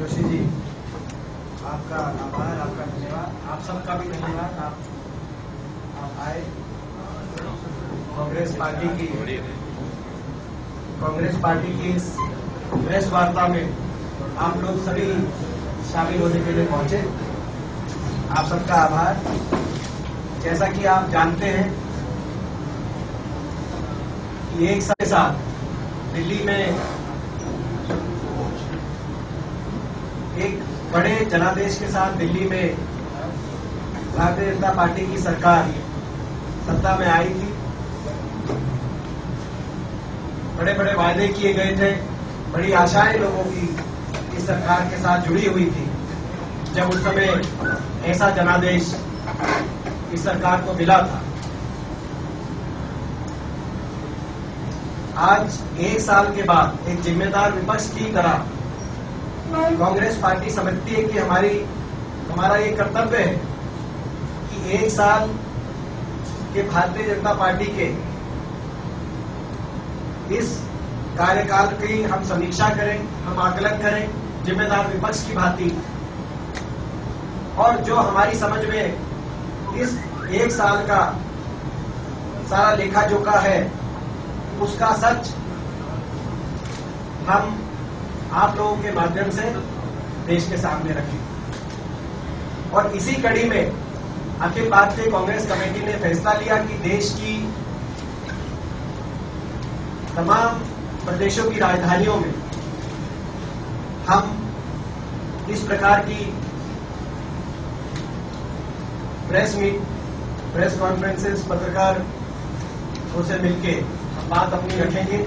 जोशी जी, आपका आभार, आपका धन्यवाद, आप सबका भी धन्यवाद। आप आए। कांग्रेस पार्टी की इस प्रेस वार्ता में आप लोग सभी शामिल होने के लिए पहुंचे। आप सबका आभार। जैसा कि आप जानते हैं कि एक साथ के साथ दिल्ली में एक बड़े जनादेश के साथ दिल्ली में भारतीय जनता पार्टी की सरकार सत्ता में आई थी। बड़े बड़े वायदे किए गए थे, बड़ी आशाएं लोगों की इस सरकार के साथ जुड़ी हुई थी। जब उस समय ऐसा जनादेश इस सरकार को मिला था, आज एक साल के बाद एक जिम्मेदार विपक्ष की तरह कांग्रेस पार्टी समझती है कि हमारा ये कर्तव्य है कि एक साल के भारतीय जनता पार्टी के इस कार्यकाल की हम समीक्षा करें, हम आकलन करें जिम्मेदार विपक्ष की भांति, और जो हमारी समझ में इस एक साल का सारा लेखा जोखा है उसका सच हम आप लोगों के माध्यम से देश के सामने रखें। और इसी कड़ी में अखिल भारतीय कांग्रेस कमेटी ने फैसला लिया कि देश की तमाम प्रदेशों की राजधानियों में हम इस प्रकार की प्रेस कॉन्फ्रेंसेस, पत्रकारों से मिलके बात अपनी रखेंगे।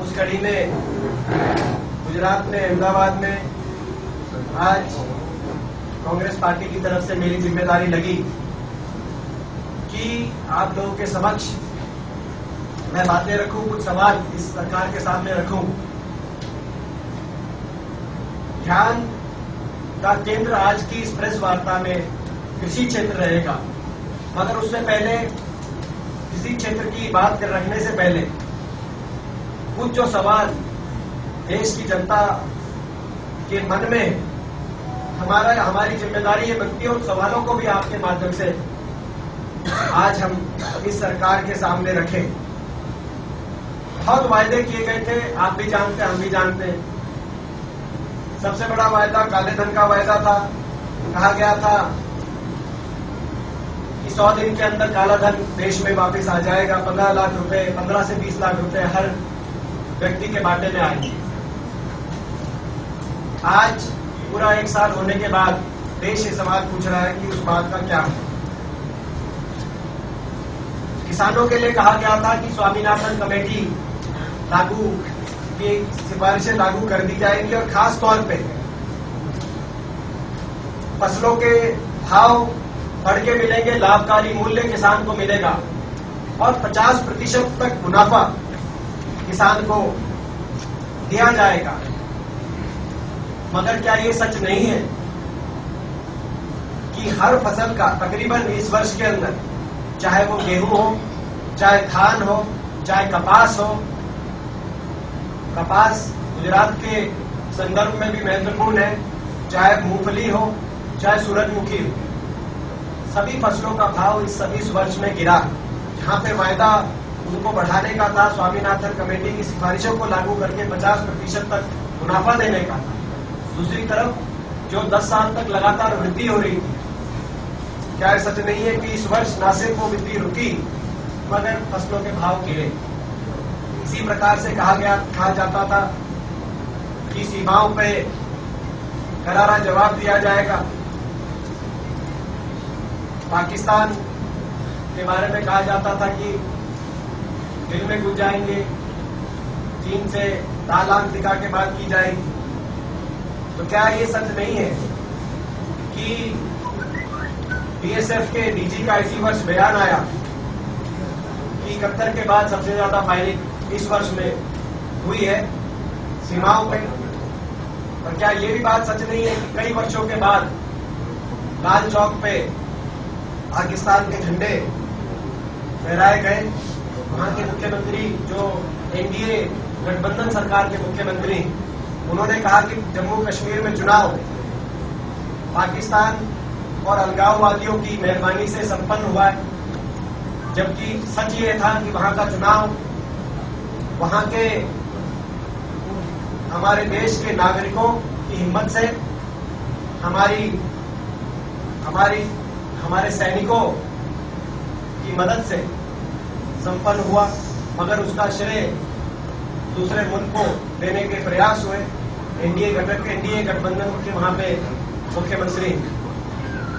उस कड़ी में गुजरात में, अहमदाबाद में आज कांग्रेस पार्टी की तरफ से मेरी जिम्मेदारी लगी कि आप लोगों के समक्ष मैं बातें रखूं, कुछ सवाल इस सरकार के सामने रखूं। ध्यान का केंद्र आज की इस प्रेस वार्ता में कृषि क्षेत्र रहेगा, मगर उससे पहले किसी क्षेत्र की बात रखने से पहले कुछ जो सवाल देश की जनता के मन में हमारी जिम्मेदारी ये बनती है, उन सवालों को भी आपके माध्यम से आज हम इस सरकार के सामने रखें। बहुत वायदे किए गए थे, आप भी जानते हैं, हम भी जानते हैं। सबसे बड़ा वायदा काले धन का वायदा था। कहा गया था कि 100 दिन के अंदर काला धन देश में वापस आ जाएगा। 15 लाख रुपए, 15 से 20 लाख रुपए हर व्यक्ति के बाटे में आएंगे। आज पूरा एक साल होने के बाद देश ये सवाल पूछ रहा है कि उस बात का क्या है। किसानों के लिए कहा गया था कि स्वामीनाथन कमेटी लागू की सिफारिशें लागू कर दी जाएंगी और खास तौर पे फसलों के भाव बढ़ के मिलेंगे, लाभकारी मूल्य किसान को मिलेगा और 50% तक मुनाफा किसान को दिया जाएगा। मगर क्या ये सच नहीं है कि हर फसल का तकरीबन इस वर्ष के अंदर, चाहे वो गेहूं हो, चाहे धान हो, चाहे कपास हो, कपास गुजरात के संदर्भ में भी महत्वपूर्ण है, चाहे मूंगफली हो, चाहे सूरजमुखी हो, सभी फसलों का भाव इस वर्ष में गिरा। जहां पे वायदा उनको बढ़ाने का था, स्वामीनाथन कमेटी की सिफारिशों को लागू करके 50% तक मुनाफा देने का था, दूसरी तरफ जो 10 साल तक लगातार वृद्धि हो रही थी, क्या ये सच नहीं है कि इस वर्ष ना सिर्फ वो वृद्धि रुकी मगर फसलों के भाव गिरे। इसी प्रकार से कहा जाता था कि सीमाओं पे करारा जवाब दिया जाएगा। पाकिस्तान के बारे में कहा जाता था कि दिल में घुस जाएंगे, चीन से तालाक दिखा के बात की जाएगी। तो क्या ये सच नहीं है कि बीएसएफ के डीजी का इसी वर्ष बयान आया कि 71 के बाद सबसे ज्यादा फायरिंग इस वर्ष में हुई है सीमाओं पर। और क्या ये भी बात सच नहीं है कि कई वर्षों के बाद लाल चौक पे पाकिस्तान के झंडे फहराए गए। वहां के मुख्यमंत्री, जो एनडीए गठबंधन सरकार के मुख्यमंत्री उन्होंने कहा कि जम्मू कश्मीर में चुनाव पाकिस्तान और अलगाववादियों की मेहरबानी से संपन्न हुआ है, जबकि सच ये था कि वहां का चुनाव वहां के हमारे देश के नागरिकों की हिम्मत से, हमारे सैनिकों की मदद से संपन्न हुआ, मगर उसका श्रेय दूसरे मुल्क को देने के प्रयास हुए। एनडीए गठबंधन के वहां पे मुख्यमंत्री।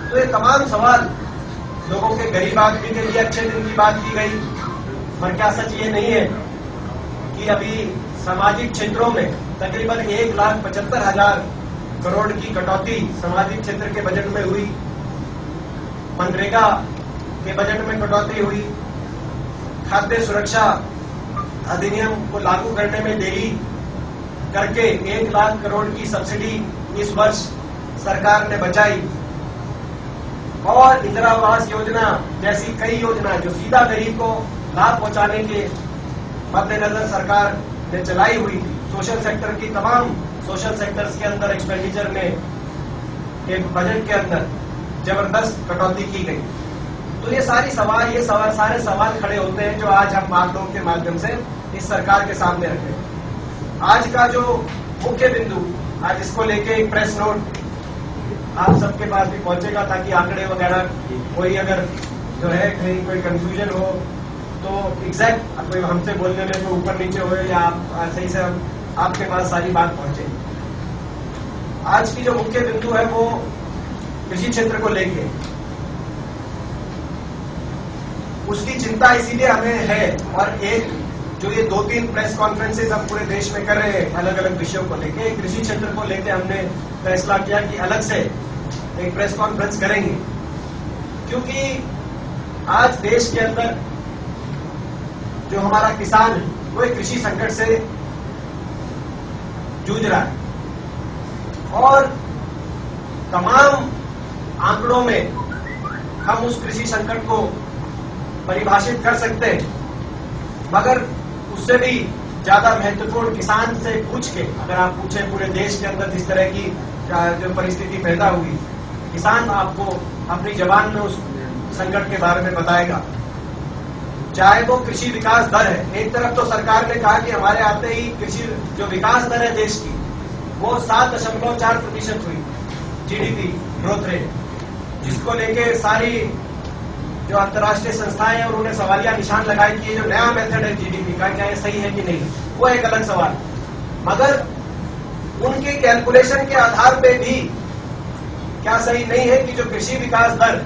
तो ये तमाम सवाल लोगों के गरीब आदमी के लिए अच्छे दिन की बात की गई, पर क्या सच ये नहीं है कि अभी सामाजिक क्षेत्रों में तकरीबन 1,75,000 करोड़ की कटौती सामाजिक क्षेत्र के बजट में हुई, मनरेगा के बजट में कटौती हुई, खाद्य सुरक्षा अधिनियम को लागू करने में देरी करके 1 लाख करोड़ की सब्सिडी इस वर्ष सरकार ने बचाई, और इंदिरा आवास योजना जैसी कई योजना जो सीधा गरीब को लाभ पहुंचाने के मद्देनजर सरकार ने चलाई हुई थी। सोशल सेक्टर की तमाम सोशल सेक्टर्स के अंदर एक्सपेंडिचर में एक बजट के अंदर जबरदस्त कटौती की गई। तो ये सारे सवाल खड़े होते हैं जो आज हम आप लोगों के माध्यम से इस सरकार के सामने रखे। आज का जो मुख्य बिंदु, आज इसको लेके एक प्रेस नोट आप सबके पास भी पहुंचेगा, ताकि आंकड़े वगैरह कोई अगर जो है कहीं कोई कंफ्यूजन हो तो एग्जैक्ट कोई हमसे बोलने में कोई ऊपर नीचे हो या आप सही से आपके पास सारी बात पहुंचे। आज की जो मुख्य बिंदु है वो कृषि क्षेत्र को लेके, उसकी चिंता इसीलिए हमें है, और एक जो ये 2-3 प्रेस कॉन्फ्रेंसेज हम पूरे देश में कर रहे हैं अलग अलग विषयों को लेके, कृषि क्षेत्र को लेके हमने फैसला किया कि अलग से एक प्रेस कॉन्फ्रेंस करेंगे, क्योंकि आज देश के अंदर जो हमारा किसान है वो एक कृषि संकट से जूझ रहा है, और तमाम आंकड़ों में हम उस कृषि संकट को परिभाषित कर सकते हैं, मगर उससे भी ज्यादा महत्वपूर्ण किसान से पूछ के, अगर आप पूछें पूरे देश के अंदर जिस तरह की जो परिस्थिति पैदा हुई, किसान आपको अपनी जबान में उस संकट के बारे में बताएगा। चाहे वो कृषि विकास दर है, एक तरफ तो सरकार ने कहा कि हमारे आते ही कृषि जो विकास दर है देश की वो 7.4% हुई जीडीपी ग्रोथ रेट, जिसको लेके सारी जो अंतर्राष्ट्रीय संस्थाएं हैं उन्होंने सवालिया निशान लगाए कि ये जो नया मेथड है जीडीपी का, क्या ये सही है कि नहीं, वो एक अलग सवाल। मगर उनके कैलकुलेशन के आधार पे भी क्या सही नहीं है कि जो कृषि विकास दर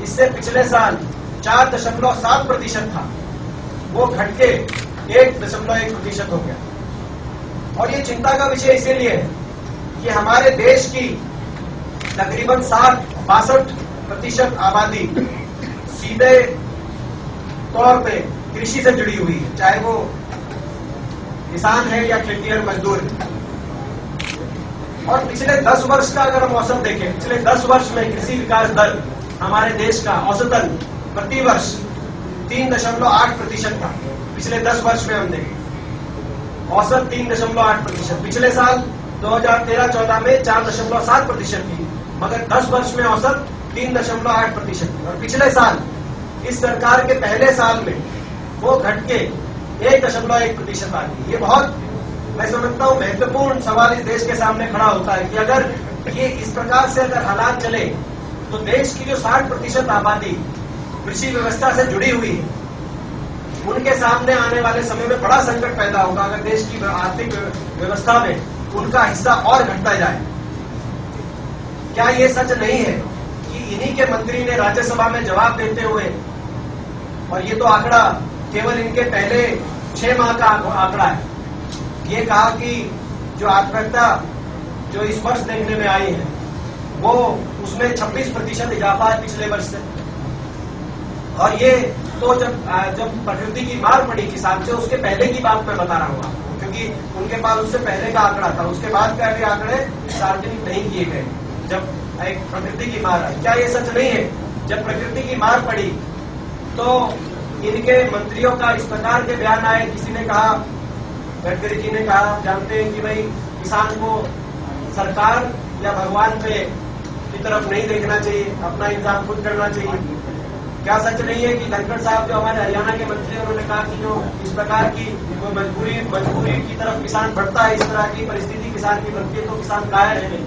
इससे पिछले साल 4.7% था, वो घट के 1.1% हो गया। और ये चिंता का विषय इसीलिए है कि हमारे देश की तकरीबन 62% आबादी सीधे तौर पे कृषि से जुड़ी हुई है, चाहे वो किसान है या खेतिहर मजदूर है। और पिछले 10 वर्ष का अगर हम औसत देखें, पिछले 10 वर्ष में कृषि विकास दर हमारे देश का औसतन प्रति वर्ष 3.8% था। पिछले 10 वर्ष में हम देखें औसत 3.8%, पिछले साल 2013-14 में 4.7% थी, मगर 10 वर्ष में औसत 3.8% थी। और पिछले साल इस सरकार के पहले साल में वो घट के 1.1% आ गई। ये बहुत, मैं समझता हूं, महत्वपूर्ण सवाल इस देश के सामने खड़ा होता है कि अगर ये इस प्रकार से अगर हालात चले तो देश की जो 60% आबादी कृषि व्यवस्था से जुड़ी हुई है, उनके सामने आने वाले समय में बड़ा संकट पैदा होगा अगर देश की आर्थिक व्यवस्था में उनका हिस्सा और घटता जाए। क्या ये सच नहीं है कि इन्हीं के मंत्री ने राज्यसभा में जवाब देते हुए, और ये तो आंकड़ा केवल इनके पहले 6 माह का आंकड़ा है, ये कहा कि जो आत्महत्या जो इस वर्ष देखने में आई है वो उसमें 26% इजाफा है पिछले वर्ष से। और ये तो जब प्रकृति की मार पड़ी किसान से, उसके पहले की बात मैं बता रहा हूँ आपको, क्योंकि उनके पास उससे पहले का आंकड़ा था, उसके बाद का भी आंकड़े सार्वजनिक नहीं किए गए जब एक प्रकृति की मार आई। क्या ये सच नहीं है? जब प्रकृति की मार पड़ी तो इनके मंत्रियों का इस प्रकार के बयान आए। किसी ने कहा, गडकरी जी ने कहा, जानते हैं कि भाई किसान को सरकार या भगवान पे की तरफ नहीं देखना चाहिए, अपना इंतजाम खुद करना चाहिए? क्या सच नहीं है कि धनखड़ साहब जो हमारे हरियाणा के मंत्री, उन्होंने कहा कि जो इस प्रकार की मजबूरी की तरफ किसान बढ़ता है, इस तरह की परिस्थिति किसान की बनती है तो किसान कायर है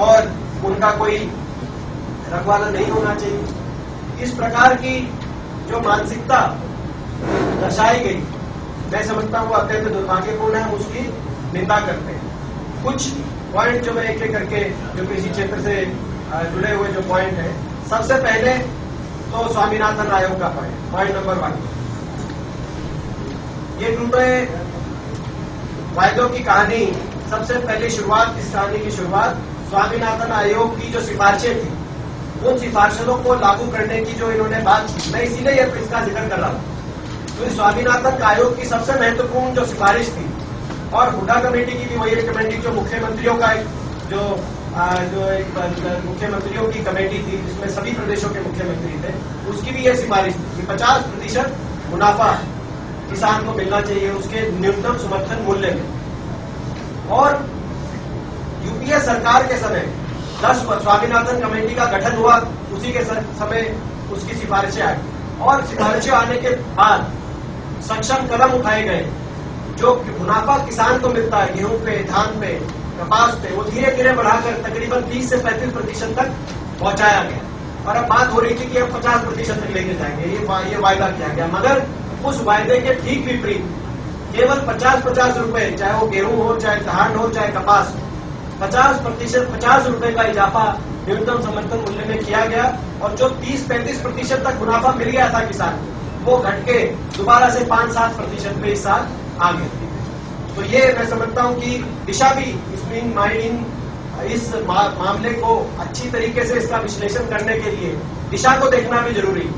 और उनका कोई रखवाला नहीं होना चाहिए। इस प्रकार की जो मानसिकता दर्शाई गई, मैं समझता हूँ अत्यंत दुर्भाग्यपूर्ण है, हम उसकी निंदा करते हैं। कुछ पॉइंट जो मैं एक एक करके जो कृषि क्षेत्र से जुड़े हुए जो पॉइंट है, सबसे पहले तो स्वामीनाथन आयोग का पॉइंट नंबर 1, ये टूटे वायदों की कहानी, सबसे पहले शुरुआत, इस कहानी की शुरुआत स्वामीनाथन आयोग की जो सिफारिशें थी, उन सिफारिशों को लागू करने की जो इन्होंने बात की, मैं इसीलिए इसका जिक्र कर रहा हूं। तो स्वामीनाथन आयोग की सबसे महत्वपूर्ण जो सिफारिश थी, और हुड्डा कमेटी की भी वही रिकमेंडिंग, जो मुख्यमंत्रियों का एक मुख्यमंत्रियों की कमेटी थी जिसमें सभी प्रदेशों के मुख्यमंत्री थे, उसकी भी यह सिफारिश थी कि 50% मुनाफा किसान को मिलना चाहिए उसके न्यूनतम समर्थन मूल्य में। और यूपीए सरकार के समय 10 स्वामीनाथन कमेटी का गठन हुआ, उसी के समय उसकी सिफारिशें आई, और सिफारिशें आने के बाद सक्षम कदम उठाए गए। जो मुनाफा किसान को मिलता है गेहूं पे, धान पे, कपास पे, वो धीरे धीरे बढ़ाकर तकरीबन 30 से 35% तक पहुंचाया गया। और अब बात हो रही थी कि हम 50% तक लेके जाएंगे, ये वायदा किया गया। मगर उस वायदे के ठीक विपरीत केवल 50 रुपए, चाहे वो गेहूं हो, चाहे धान हो, चाहे कपास हो, 50 रुपए का इजाफा न्यूनतम समर्थन मूल्य में किया गया। और जो 30-35% तक मुनाफा मिल गया था किसान को, वो घट के दोबारा से 5-7% में इस साल आ गए। तो ये मैं समझता हूं कि दिशा भी इस मामले को अच्छी तरीके से इसका विश्लेषण करने के लिए दिशा को देखना भी जरूरी है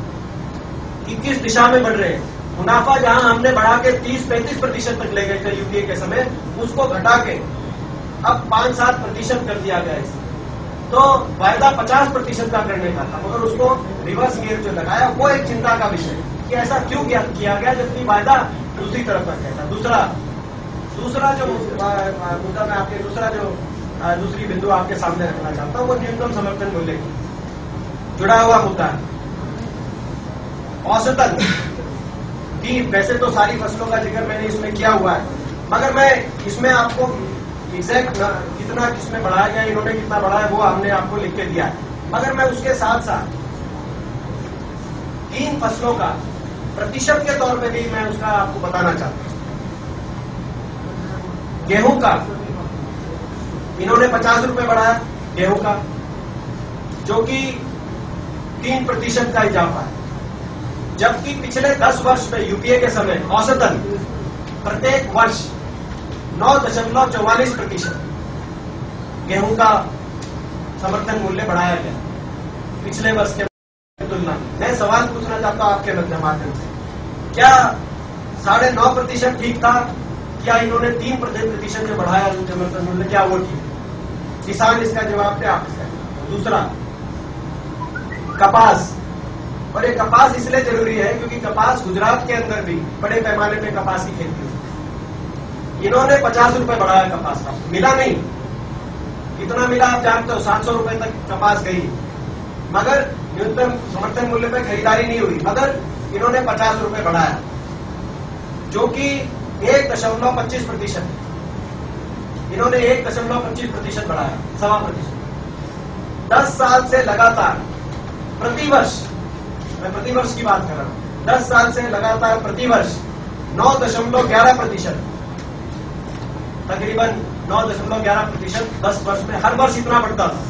कि किस दिशा में बढ़ रहे हैं। मुनाफा जहां हमने बढ़ा के 30-35% तक ले गए थे यूपीए के समय, उसको घटा के अब 5-7% कर दिया गया है। तो वायदा 50% का करने का था, मगर उसको रिवर्स गियर जो लगाया, वो एक चिंता का विषय कि ऐसा क्यों किया गया जबकि वायदा दूसरी तरफ का कहता। दूसरा जो मुद्दा मैं आपके दूसरी बिंदु आपके सामने रखना चाहता हूं, वो न्यूनतम समर्थन मूल्य की जुड़ा हुआ मुद्दा है। औसतन की वैसे तो सारी फसलों का जिक्र मैंने इसमें किया हुआ है, मगर मैं इसमें आपको एग्जैक्ट कितना किसमें बढ़ाया गया, इन्होंने कितना बढ़ाया, वो हमने आपको लिख के दिया है। मगर मैं उसके साथ साथ 3 फसलों का प्रतिशत के तौर पे भी मैं उसका आपको बताना चाहता हूं। गेहूं का इन्होंने 50 रुपए बढ़ाया गेहूं का, जो कि 3% का इजाफा है, जबकि पिछले 10 वर्ष में यूपीए के समय औसतन प्रत्येक वर्ष 9.44% गेहूं का समर्थन मूल्य बढ़ाया गया पिछले वर्ष के तुलना में। मैं सवाल पूछना चाहता हूं आपके माध्यम से, क्या 9.5% ठीक था, क्या इन्होंने 3% जो बढ़ाया समर्थन मूल्य, क्या वो ठीक? किसान इसका जवाब दे आप। दूसरा, कपास, और ये कपास इसलिए जरूरी है क्योंकि कपास गुजरात के अंदर भी बड़े पैमाने पे कपास की खेती है। इन्होंने 50 रुपए बढ़ाया कपास का, मिला नहीं, कितना मिला आप जानते हो, 700 रुपए तक कपास गई, मगर न्यूनतम समर्थन मूल्य पे खरीदारी नहीं हुई, मगर इन्होंने 50 रुपए बढ़ाया, जो कि 1.25%। इन्होंने 1.25% बढ़ाया, 1.25%। 10 साल से लगातार प्रतिवर्ष, मैं प्रतिवर्ष की बात कर रहा हूं, 10 साल से लगातार प्रतिवर्ष 9.11%, तकरीबन 9.11%, 10 वर्ष में हर वर्ष इतना बढ़ता था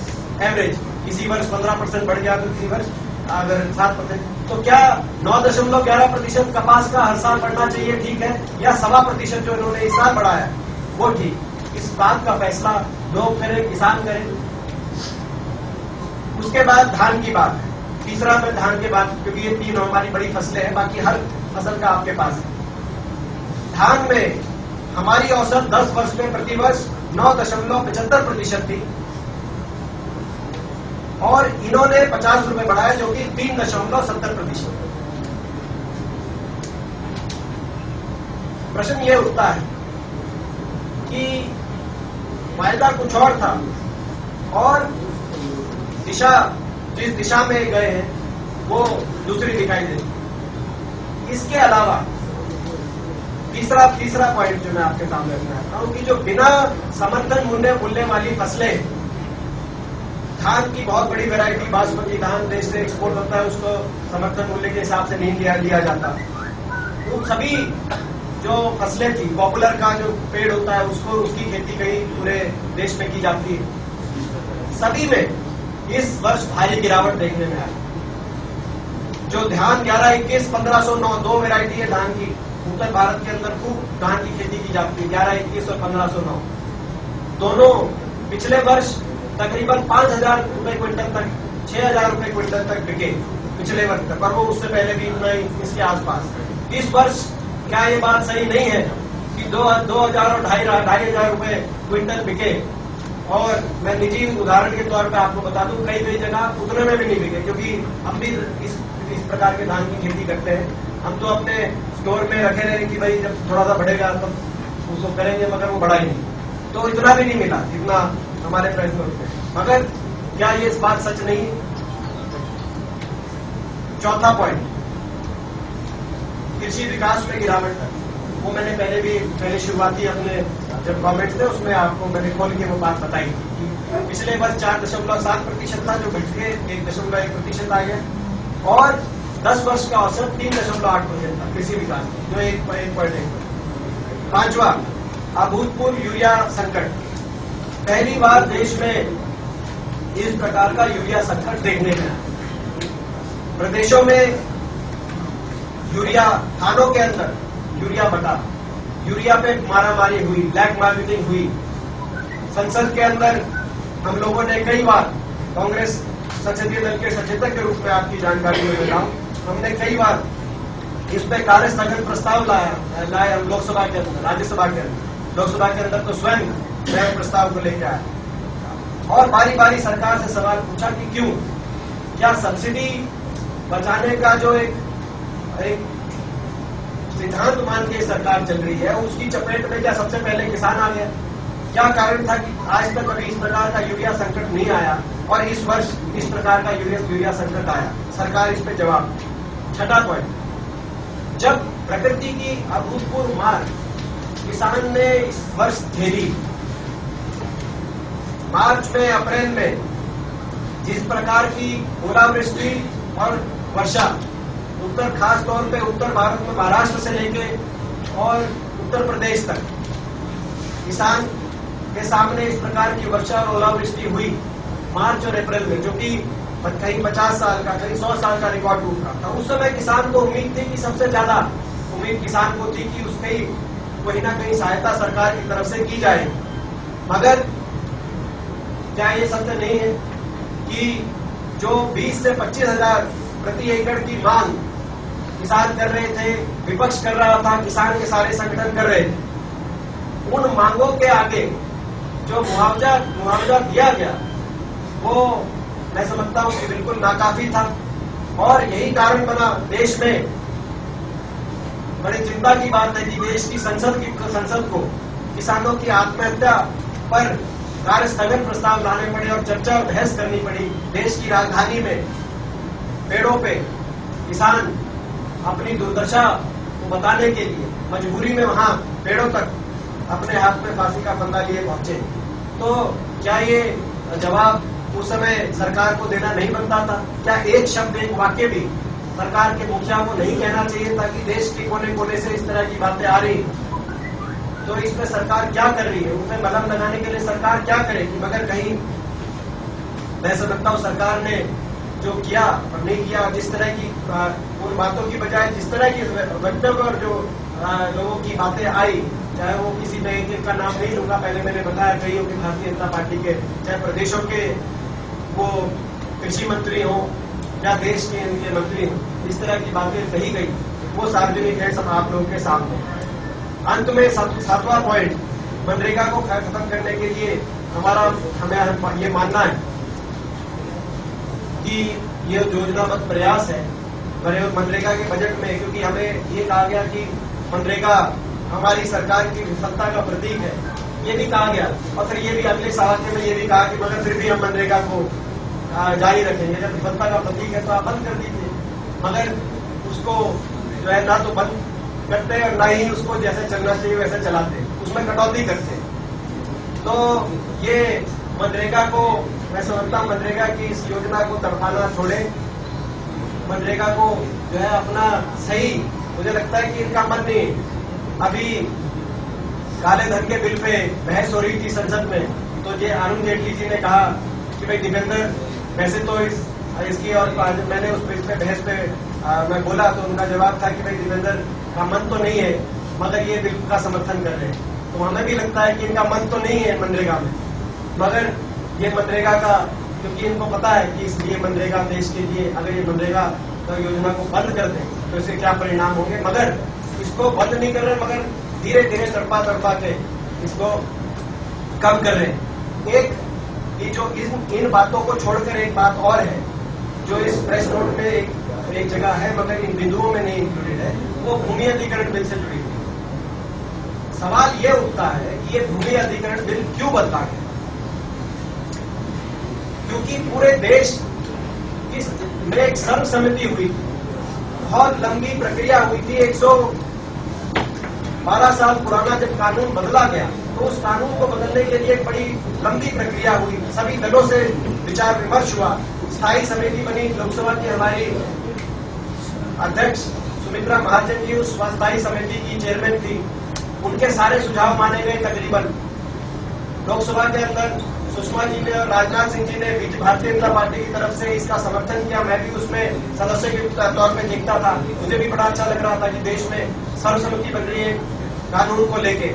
एवरेज। किसी वर्ष 15% बढ़ गया तो किसी वर्ष अगर 7%। तो क्या 9.11% कपास का हर साल बढ़ना चाहिए, ठीक है, या 1.25% जो इन्होंने इस साल बढ़ाया वो ठीक? इस बात का फैसला लोग करें, किसान करें। उसके बाद धान की बात है, तीसरा मैं धान के बाद, क्योंकि ये 3 हमारी बड़ी फसलें हैं, बाकी हर फसल का आपके पास है। धान में हमारी औसत 10 वर्ष में प्रतिवर्ष 9.75% थी, और इन्होंने 50 रुपए बढ़ाया, जो कि 3.70%। प्रश्न ये उठता है कि वायदा कुछ और था और दिशा जिस दिशा में गए हैं वो दूसरी दिखाई देती। इसके अलावा तीसरा पॉइंट जो मैं आपके सामने रखना चाहता हूं कि जो बिना समर्थन मूल्य वाली फसलें, धान की बहुत बड़ी वैरायटी बासमती धान देश से एक्सपोर्ट होता है, उसको समर्थन मूल्य के हिसाब से नहीं लिया जाता। तो सभी जो फसलें थी, पॉपुलर का जो पेड़ होता है उसको उसकी खेती कहीं पूरे देश में की जाती है, सभी में इस वर्ष भारी गिरावट देखने में आई। जो धान 11-21, 1509 दो वैरायटी है धान की, उत्तर भारत के अंदर खूब धान की खेती की जाती है, 11-21 और 1509 दोनों पिछले वर्ष तकरीबन 5,000 रुपए क्विंटल तक, 6,000 रुपए क्विंटल तक बिके पिछले वर्ष तक, और वो उससे पहले भी इतना ही इसके आसपास। इस वर्ष क्या ये बात सही नहीं है कि 2,000 और 2,500 रुपए क्विंटल बिके? और मैं निजी उदाहरण के तौर पे आपको बता दूं, कई जगह उतने में भी नहीं बिके, क्योंकि हम भी इस प्रकार के धान की खेती करते हैं। हम तो अपने स्टोर में रखे रहे कि भाई जब थोड़ा सा बढ़ेगा तो उसको करेंगे, मगर वो बढ़ा ही नहीं, तो इतना भी नहीं मिला जितना हमारे प्रयत्न होते हैं। मगर क्या ये इस बात सच नहीं है? चौथा पॉइंट, कृषि विकास में गिरावट है। वो मैंने पहले शुरुआती अपने जब कमेंट्स थे उसमें आपको मैंने खोल के वो बात बताई कि पिछले वर्ष 4.7% था, जो घट के 1.1% आ गया, और 10 वर्ष का औसत 3.8% था कृषि विकास, जो 1.1। पांचवा, अभूतपूर्व यूरिया संकट। पहली बार देश में इस प्रकार का यूरिया संकट देखने में आया। प्रदेशों में यूरिया, थानों के अंदर यूरिया बटा, यूरिया पे मारामारी हुई, ब्लैक मार्केटिंग हुई। संसद के अंदर हम लोगों ने कई बार, कांग्रेस संसदीय दल के सचेतक के रूप में आपकी जानकारी में बताऊं, हमने कई बार इस पे कार्य स्थगन प्रस्ताव लाया लोकसभा के अंदर, राज्यसभा के अंदर। लोकसभा के अंदर तो स्वयं मैं प्रस्ताव को लेकर आया और बारी बारी सरकार से सवाल पूछा कि क्यों, क्या सब्सिडी बचाने का जो एक सिद्धांत मान के सरकार चल रही है, उसकी चपेट में क्या सबसे पहले किसान आ गया? क्या कारण था कि आज तक कभी इस प्रकार का यूरिया संकट नहीं आया और इस वर्ष इस प्रकार का यूरिया संकट आया? सरकार इस पे जवाब। छठा पॉइंट, जब प्रकृति की अभूतपूर्व मार किसान ने इस वर्ष झेली, मार्च में, अप्रैल में जिस प्रकार की ओलावृष्टि और वर्षा उत्तर, खास तौर पे उत्तर भारत में महाराष्ट्र से लेके और उत्तर प्रदेश तक किसान के सामने इस प्रकार की वर्षा और ओलावृष्टि हुई मार्च और अप्रैल में, जो कि कहीं 50 साल का, कहीं 100 साल का रिकॉर्ड टूट रहा था। उस समय किसान को उम्मीद थी कि सबसे ज्यादा उम्मीद किसान को थी कि उसकी कहीं ना कहीं सहायता सरकार की तरफ से की जाए। मगर क्या ये सत्य नहीं है कि जो 20 से 25 हजार प्रति एकड़ की मांग किसान कर रहे थे, विपक्ष कर रहा था, किसान के सारे संगठन कर रहे थे, उन मांगों के आगे जो मुआवजा दिया गया वो मैं समझता हूं कि बिल्कुल नाकाफी था। और यही कारण बना, देश में बड़ी चिंता की बात है कि देश की संसद को किसानों की आत्महत्या पर कार्य स्थगन प्रस्ताव लाने पड़े और चर्चा और बहस करनी पड़ी। देश की राजधानी में पेड़ों पे किसान अपनी दुर्दशा को बताने के लिए मजबूरी में वहां पेड़ों तक अपने हाथ में फांसी का फंदा लिए पहुंचे। तो क्या ये जवाब उस समय सरकार को देना नहीं बनता था? क्या एक शब्द, एक वाक्य भी सरकार के मुखिया को नहीं कहना चाहिए था कि देश के कोने कोने से इस तरह की बातें आ रही? तो इसमें सरकार क्या कर रही है? उसे मलम लगाने के लिए सरकार क्या करेगी? मगर कहीं मैं समझता हूं सरकार ने जो किया और नहीं किया, जिस तरह की उन बातों की बजाय जिस तरह की वक्तव्य और जो लोगों की बातें आई, चाहे वो किसी में एक का नाम नहीं लूंगा, पहले मैंने बताया कईयों के भारतीय जनता पार्टी के, चाहे प्रदेशों के वो कृषि मंत्री हो या देश के इनके मंत्री हो, इस तरह की बातें कही गई, वो सार्वजनिक है, सब आप लोगों के सामने। अंत में 7वां पॉइंट, मनरेगा को खत्म करने के लिए हमें ये मानना है कि ये योजनाबद्ध प्रयास है मनरेगा के बजट में, क्योंकि हमें ये कहा गया कि मनरेगा हमारी सरकार की विफलता का प्रतीक है। ये भी कहा गया, और फिर ये भी अगले सवाल में ये भी कहा कि मगर फिर भी हम मनरेगा को जारी रखेंगे। जब विफलता का प्रतीक है तो आप बंद कर दीजिए, मगर उसको जो है ना तो बंद करते और ना ही उसको जैसे चलना चाहिए वैसे चलाते, उसमें कटौती करते। तो ये मनरेगा को, मैं समझता हूँ मनरेगा की इस योजना को तड़पाना छोड़े, मनरेगा को जो है अपना सही, मुझे लगता है कि इनका मन नहीं। अभी काले धन के बिल पे बहस हो रही थी संसद में, तो ये अरुण जेटली जी ने कहा कि भाई दीपेंद्र, वैसे तो इसकी और मैंने उस बिल पे बहस पे मैं बोला तो उनका जवाब था कि भाई दीपेंद्र का मन तो नहीं है मगर ये बिल का समर्थन कर रहे हैं। तो हमें भी लगता है कि इनका मन तो नहीं है मनरेगा में, मगर ये मनरेगा का, क्योंकि इनको पता है कि इसलिए मनरेगा देश के लिए, अगर ये मनरेगा योजना को बंद कर दें तो इसके क्या परिणाम होंगे, मगर इसको बंद नहीं कर रहे, मगर धीरे धीरे तड़पा के इसको कम कर रहे हैं। एक जो इन बातों को छोड़कर एक बात और है जो इस प्रेस नोट में एक जगह है मगर इन बिंदुओं में नहीं इंक्लूडेड है, वो भूमि अधिग्रहण बिल से जुड़ी हुई। सवाल ये उठता है कि ये भूमि अधिग्रहण बिल क्यों बदला गया? क्योंकि पूरे देश में एक सर्व समिति हुई थी, बहुत लंबी प्रक्रिया हुई थी। 112 साल पुराना जब कानून बदला गया तो उस कानून को बदलने के लिए एक बड़ी लंबी प्रक्रिया हुई, सभी दलों से विचार विमर्श हुआ, स्थायी समिति बनी। लोकसभा की हमारी अध्यक्ष सुमित्रा महाजन जी उस स्थायी समिति की चेयरमैन थी, उनके सारे सुझाव माने गए तकरीबन। लोकसभा के अंदर सुषमा जी ने और राजनाथ सिंह जी ने भारतीय जनता पार्टी की तरफ से इसका समर्थन किया। मैं भी उसमें सदस्य के तौर पर देखता था, मुझे भी बड़ा अच्छा लग रहा था कि देश में सर्वसम्मति बन रही है कानून को लेके।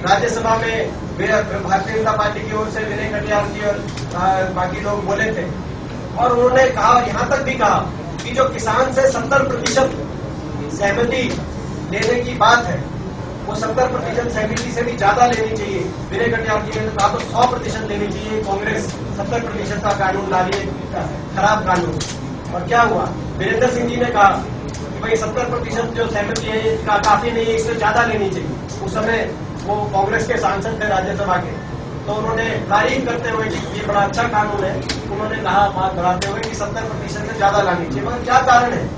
राज्यसभा में भारतीय जनता पार्टी की ओर से विनय कटियार जी और बाकी लोग बोले थे, और उन्होंने कहा, यहाँ तक भी कहा कि जो किसान से 70% सहमति लेने की बात है वो 70% सहमति से भी ज्यादा लेनी चाहिए। विनय कटियार जी ने कहा तो 100% लेनी चाहिए। कांग्रेस 70% का कानून ला रही है, खराब कानून। और क्या हुआ? वीरेंद्र सिंह जी ने कहा कि भाई 70% जो सहमति है ये काफी नहीं है, इससे ज्यादा लेनी चाहिए। उस समय वो कांग्रेस के सांसद थे राज्यसभा के, तो उन्होंने तारीफ करते हुए कि ये बड़ा अच्छा कानून है, उन्होंने कहा बात बढ़ाते हुए कि 70% से ज्यादा लानी चाहिए। मगर क्या कारण है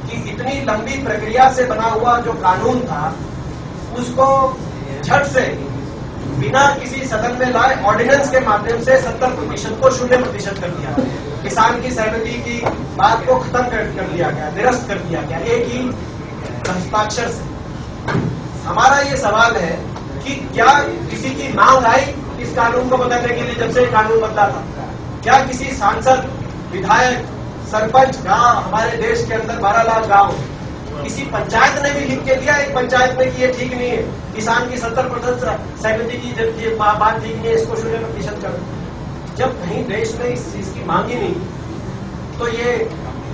कि इतनी लंबी प्रक्रिया से बना हुआ जो कानून था उसको झट से बिना किसी सदन में लाए ऑर्डिनेंस के माध्यम से 70% को 0% कर दिया। किसान की सहमति की बात को खत्म कर दिया गया, निरस्त कर दिया गया एक ही हस्ताक्षर से। हमारा ये सवाल है कि क्या किसी की मांग आई इस कानून को बदलने के लिए जब से कानून बदला था? क्या किसी सांसद, विधायक, सरपंच, गांव, हमारे देश के अंदर 12 लाख गांव, किसी पंचायत ने भी लिख के दिया एक पंचायत में कि ये ठीक नहीं है, किसान की 70% सहमति की जब ये बात ठीक नहीं है, इसको 0% करो। जब कहीं देश में इस चीज की मांग ही नहीं, तो ये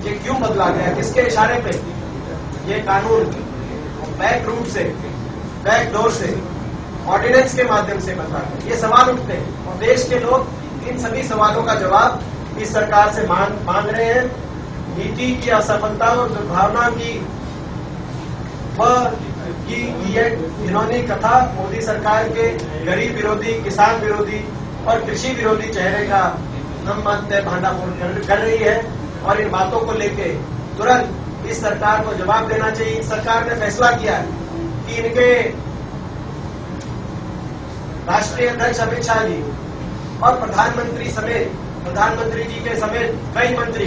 क्यों बदला गया? किसके इशारे पे ये कानून बैक रूट से, बैक डोर से, ऑर्डिनेंस के माध्यम से बदला गया? ये सवाल उठते हैं और देश के लोग इन सभी सवालों का जवाब इस सरकार से मांग रहे हैं। नीति की असफलता और दुर्भावना की ये घिनौनी कथा मोदी सरकार के गरीब विरोधी, किसान विरोधी और कृषि विरोधी चेहरे का हम मानते हैं भांडाफोड़ कर रही है। और इन बातों को लेके तुरंत इस सरकार को जवाब देना चाहिए। इस सरकार ने फैसला किया है कि इनके राष्ट्रीय अध्यक्ष अमित शाह जी और प्रधानमंत्री समेत, प्रधानमंत्री जी के समेत कई मंत्री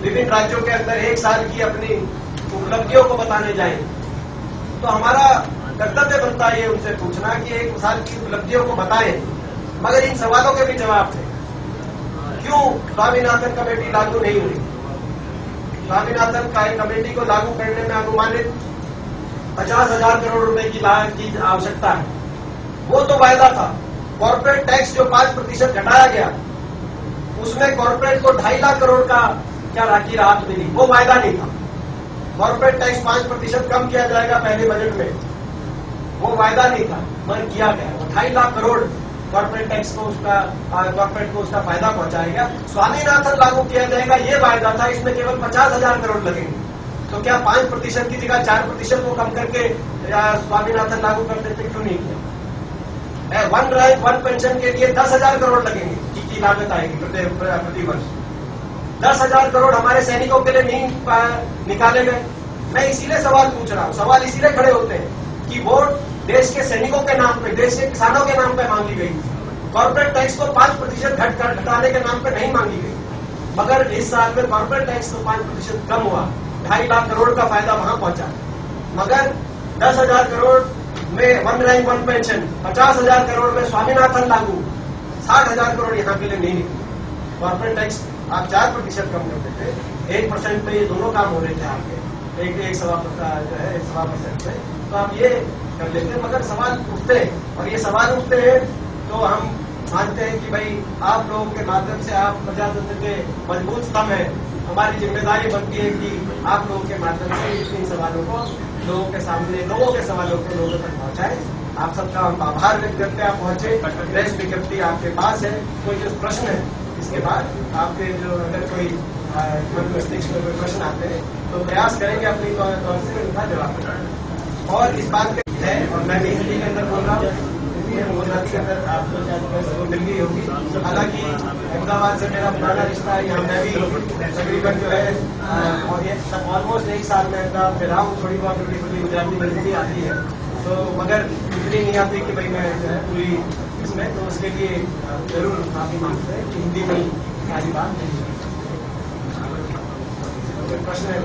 विभिन्न राज्यों के अंदर 1 साल की अपनी उपलब्धियों को बताने जाएं। तो हमारा कर्तव्य बनता है ये उनसे पूछना कि 1 साल की उपलब्धियों को बताएं, मगर इन सवालों के भी जवाब दें। क्यों स्वामीनाथन कमेटी लागू नहीं हुई? स्वामीनाथन कमेटी को लागू करने में अनुमानित 50,000 करोड़ रुपए की लागत की आवश्यकता है। वो तो वायदा था। कॉर्पोरेट टैक्स जो 5% घटाया गया, उसमें कॉर्पोरेट को 2.5 लाख करोड़ का क्या राखी राहत मिली, वो वायदा नहीं था। कॉर्पोरेट टैक्स 5% कम किया जाएगा पहले बजट में, वो वायदा नहीं था, मगर किया गया। 2.5 लाख करोड़ कॉर्पोरेट टैक्स को कॉर्पोरेट को उसका फायदा पहुंचाएगा। स्वामीनाथन लागू किया जाएगा, ये वायदा था, इसमें केवल 50,000 करोड़ लगेंगे। तो क्या 5% की जगह 4% को कम करके स्वामीनाथन लागू कर देते? क्यों नहीं किया? वन रैंक वन पेंशन के लिए 10,000 करोड़ लगेंगे की लागत आएगी प्रति वर्ष। 10,000 करोड़ हमारे सैनिकों के लिए नहीं निकाले गए। मैं इसीलिए सवाल पूछ रहा हूँ, सवाल इसीलिए खड़े होते हैं कि वोट देश के सैनिकों के नाम पे, देश के किसानों के नाम पे मांगी गई। कॉर्पोरेट टैक्स को 5% घटाने के नाम पे नहीं मांगी गई, मगर इस साल में कॉर्पोरेट टैक्स को 5% कम हुआ, 2.5 लाख करोड़ का फायदा वहां पहुंचा। मगर 10,000 करोड़ में one rank one pension, 50,000 crore में स्वामीनाथन लागू, 60,000 करोड़ यहाँ के लिए नहीं निकले। कॉर्पोरेट टैक्स आप 4% कम कर देते, 1% पे ये दोनों काम हो रहे थे आपके, एक सवा जो है 1.25% पे, तो आप ये कर लेते। मगर सवाल उठते हैं, और ये सवाल उठते हैं तो हम मानते हैं कि भाई आप लोगों के माध्यम से आप प्रजातंत्र के मजबूत स्तंभ है, हमारी जिम्मेदारी बनती है कि आप लोगों के माध्यम से इन सवालों को लोगों के सामने, लोगों के सवालों को लोगों तक पहुंचाए। आप सबका हम आभार व्यक्त करते हैं, आप पहुंचे। प्रेस विज्ञप्ति आपके पास है, कोई जो प्रश्न है इसके बाद आपके जो अगर कोई मस्तिष्क में कोई प्रश्न आते हैं तो प्रयास करेंगे अपनी तौर से उनका जवाब देना। और इस बात पे है, और मैं भी हिंदी के अंदर बोल रहा हूँ, गुजराती के अंदर आपको मिल गई होगी। हालांकि अहमदाबाद से मेरा पुराना रिश्ता है, यहाँ मैं भी तकरीबन जो है और ये ऑलमोस्ट 1 साल में अहमदाबाद में रहा हूँ। थोड़ी बहुत गुजराती में हिंदी आती है, तो मगर इतनी नहीं आती कि भाई मैं जो है पूरी इसमें, तो उसके लिए जरूर माफी मांगते हैं कि हिंदी में सारी बात नहीं। प्रश्न है।